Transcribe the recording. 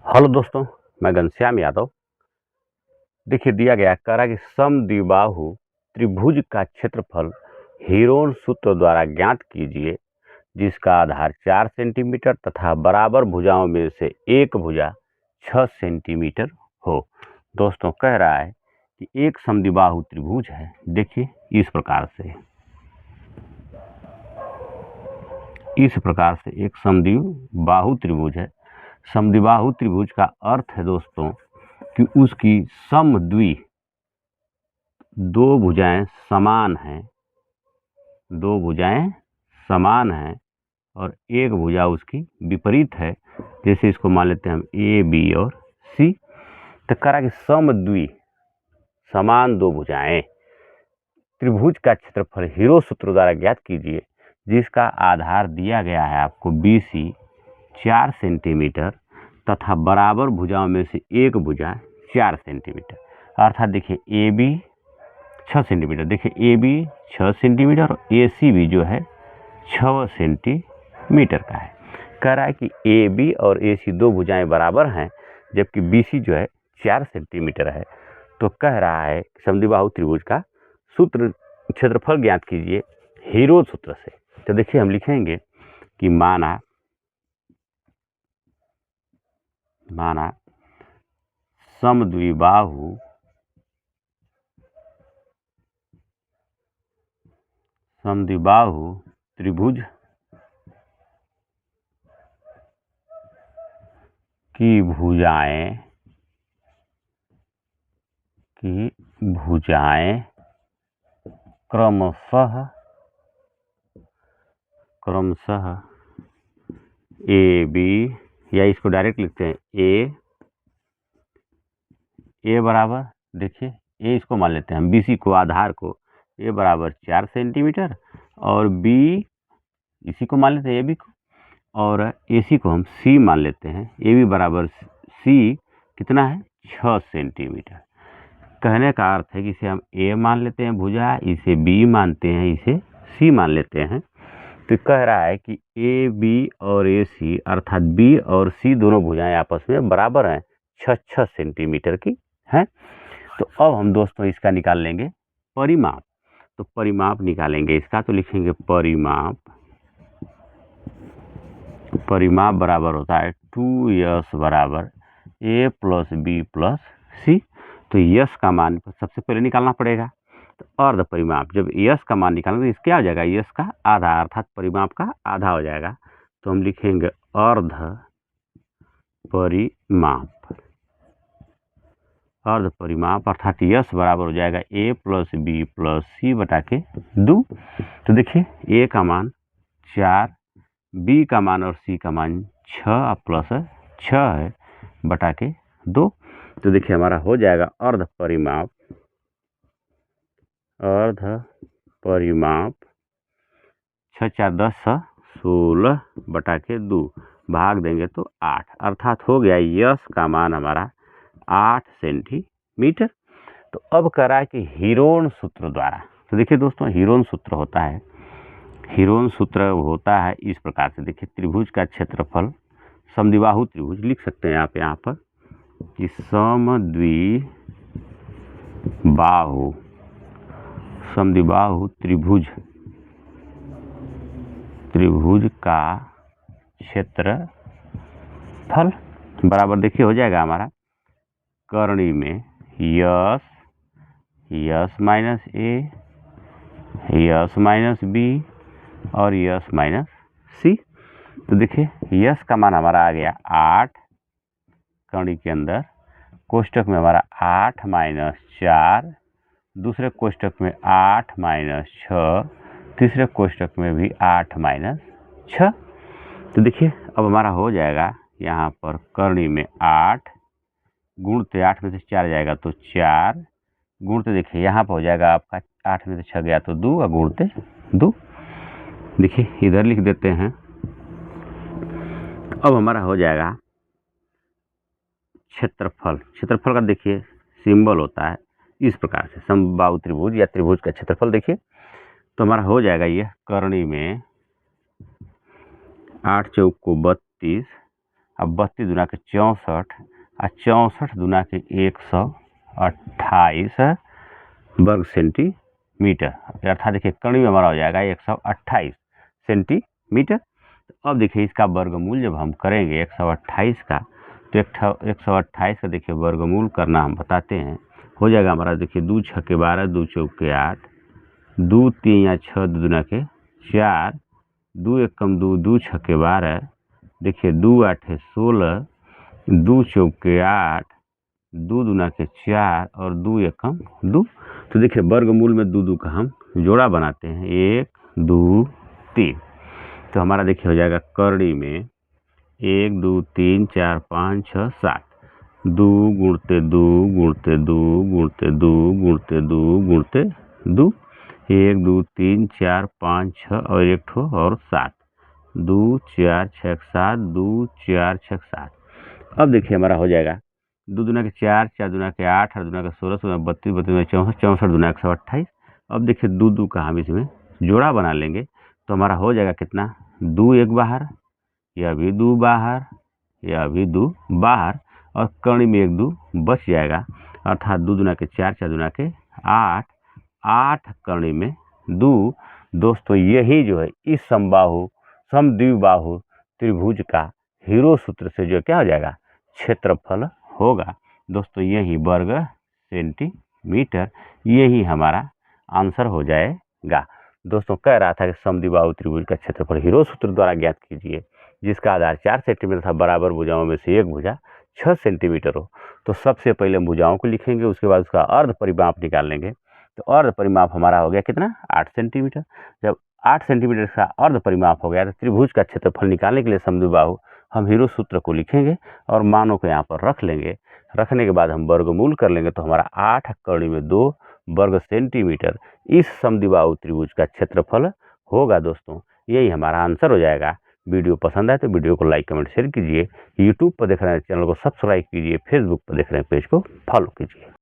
Hello दोस्तों, मैं घनश्याम यादव। देखिए दिया गया करा कि समद्विबाहु त्रिभुज का क्षेत्रफल हीरोन सूत्र द्वारा ज्ञात कीजिए, जिसका आधार 4 सेंटीमीटर तथा बराबर भुजाओं में से एक भुजा 6 सेंटीमीटर हो। दोस्तों कह रहा है कि एक समद्विबाहु त्रिभुज है। देखिए इस प्रकार से एक समद्विबाहु त्रिभुज है। समद्विबाहु त्रिभुज का अर्थ है दोस्तों कि उसकी समद्वि दो भुजाएं समान हैं और एक भुजा उसकी विपरीत है। जैसे इसको मान लेते हैं हम ए बी और सी। तो करा कि समद्वि समान दो भुजाएं त्रिभुज का क्षेत्रफल हीरो सूत्र द्वारा ज्ञात कीजिए, जिसका आधार दिया गया है आपको BC 4 सेंटीमीटर तथा बराबर भुजाओं में से एक भुजा 4 सेंटीमीटर। अर्थात देखिए AB 6 सेंटीमीटर, देखिए AB 6 सेंटीमीटर और AC भी जो है 6 सेंटीमीटर का है। कह रहा है कि AB और AC दो भुजाएं बराबर हैं, जबकि BC जो है 4 सेंटीमीटर है। तो कह रहा है समद्विबाहु त्रिभुज का सूत्र क्षेत्रफल ज्ञात कीजिए हीरो सूत्र से। तो देखिए हम लिखेंगे कि माना समद्विबाहु त्रिभुज की भुजाएं क्रमशः AB, या इसको डायरेक्ट लिखते हैं ए बराबर, देखिए ए इसको मान लेते हैं हम BC को, आधार को ए बराबर 4 सेंटीमीटर और B इसी को मान लेते हैं AB को, और AC को हम C मान लेते हैं। AB बराबर C कितना है 6 सेंटीमीटर। कहने का अर्थ है कि इसे हम A मान लेते हैं भुजा, इसे B मानते हैं, इसे C मान लेते हैं। तो कह रहा है कि AB और AC अर्थात B और C दोनों भुजाएं आपस में बराबर हैं, 6 सेंटीमीटर की हैं। तो अब हम दोस्तों इसका निकाल लेंगे परिमाप। तो परिमाप निकालेंगे इसका, तो लिखेंगे परिमाप बराबर होता है 2S बराबर A plus B plus C। तो यस का मान सबसे पहले निकालना पड़ेगा। तो अर्ध परिमाप, जब यस का मान निकालेंगे इसके क्या हो जाएगा, यस का आधा, अर्थात परिमाप का आधा हो जाएगा। तो हम लिखेंगे अर्ध परिमाप अर्थात यस बराबर हो जाएगा A plus B plus C बटा के 2। तो देखिए A का मान 4, B का मान और C का मान 6 प्लस 6 है बटा के 2। तो देखिए हमारा हो जाएगा अर्ध परिमाप 6 4 10 16 बटा के 2 भाग देंगे तो 8, अर्थात हो गया यस का मान हमारा 8 सेंटीमीटर। तो अब करा है कि हीरोन सूत्र द्वारा। तो देखिए दोस्तों हीरोन सूत्र होता है इस प्रकार से। देखिए त्रिभुज का क्षेत्रफल, समद्विबाहु त्रिभुज लिख सकते हैं आप यहाँ पर कि समद्विबाहु त्रिभुज का क्षेत्रफल बराबर देखिए हो जाएगा हमारा करणी में यस माइनस ए, यस माइनस बी और यस माइनस सी। तो देखिए यस का मान हमारा आ गया 8, करणी के अंदर कोष्टक में हमारा 8 माइनस 4, दूसरे कोष्टक में 8 माइनस 6, तीसरे कोष्टक में भी 8 माइनस 6। तो देखिए अब हमारा हो जाएगा यहाँ पर करणी में 8 गुणते 8 में से 4 जाएगा तो 4 गुणते, देखिए यहाँ पर हो जाएगा आपका 8 में से 6 गया तो 2 और गुणते 2। देखिए इधर लिख देते हैं। अब हमारा हो जाएगा क्षेत्रफल का देखिए सिंबल होता है इस प्रकार से, समबाहु त्रिभुज या त्रिभुज का क्षेत्रफल। देखिए तो हमारा हो जाएगा ये करणी में 8 चौक को 32 अब 32 दूना के 64 और 64 दूना के 128 वर्ग सेंटीमीटर, अर्थात देखिए कड़ी में हमारा हो जाएगा 128 सेंटीमीटर। तो अब देखिए इसका वर्गमूल जब हम करेंगे 128 का, तो 128 का देखिए वर्गमूल करना हम बताते हैं। हो जाएगा हमारा देखिए 2 छक्के 12, 2 चौके 8, 2 3 या 6 दूना के 4, 2 एकम 2, 2 छक्के 12, देखिए 2 8 16, 2 चौके 8, 2 दूना के 4 और 2 एकम 2। तो देखिए वर्गमूल में 2 2 का हम जोड़ा बनाते हैं, 1 2 3। तो हमारा देखिए हो जाएगा करड़ी में 1 2 3 4 5 6 7, 2 गुणते 2 गुणते 2 गुणते 2 गुणते 2 गुणते 2, 1 2 3 4 5 6 और एक ठो और 7, 2 4 6 7, 2 4 6 7। अब देखिए हमारा हो जाएगा 2 दूना के 4, 4 दूना के 8, 8 दूना के 16, 16 32, 32 में 64, 64 दूना 128। अब देखिए 2 2 का हम इसमें जोड़ा बना लेंगे, तो हमारा हो जाएगा कितना, 2 एक बाहर, यह भी 2 बाहर, यह भी 2 बाहर, और कड़ी में 1 2 बच जाएगा, अर्थात 2 दूना के 4, 4 दूना के 8, 8 कड़ी में 2। दोस्तों यही जो है इस समबाहु समद्विबाहु त्रिभुज का हीरो सूत्र से जो क्या हो जाएगा, क्षेत्रफल होगा। दोस्तों यही वर्ग सेंटीमीटर, यही हमारा आंसर हो जाएगा। दोस्तों कह रहा था कि समद्विबाहु त्रिभुज का क्षेत्रफल हीरो सूत्र द्वारा ज्ञात कीजिए, जिसका आधार 4 सेंटीमीटर था, बराबर भुजाओं में से एक भुजा 6 सेंटीमीटर हो। तो सबसे पहले भुजाओं को लिखेंगे, उसके बाद उसका अर्ध परिमाप निकाल लेंगे। तो अर्ध परिमाप हमारा हो गया कितना, 8 सेंटीमीटर। जब 8 सेंटीमीटर का अर्ध परिमाप हो गया, तो त्रिभुज का क्षेत्रफल निकालने के लिए समद्विबाहु हम हीरो सूत्र को लिखेंगे और मानों को यहाँ पर रख लेंगे। रखने के बाद हम वर्गमूल कर लेंगे, तो हमारा 8 कड़ी में 2 वर्ग सेंटीमीटर इस समद्विबाहु त्रिभुज का क्षेत्रफल होगा। दोस्तों यही हमारा आंसर हो जाएगा। वीडियो पसंद आए तो वीडियो को लाइक कमेंट शेयर कीजिए। यूट्यूब पर देख रहे हैं चैनल को सब्सक्राइब कीजिए, फेसबुक पर देख रहे हैं पेज को फॉलो कीजिए।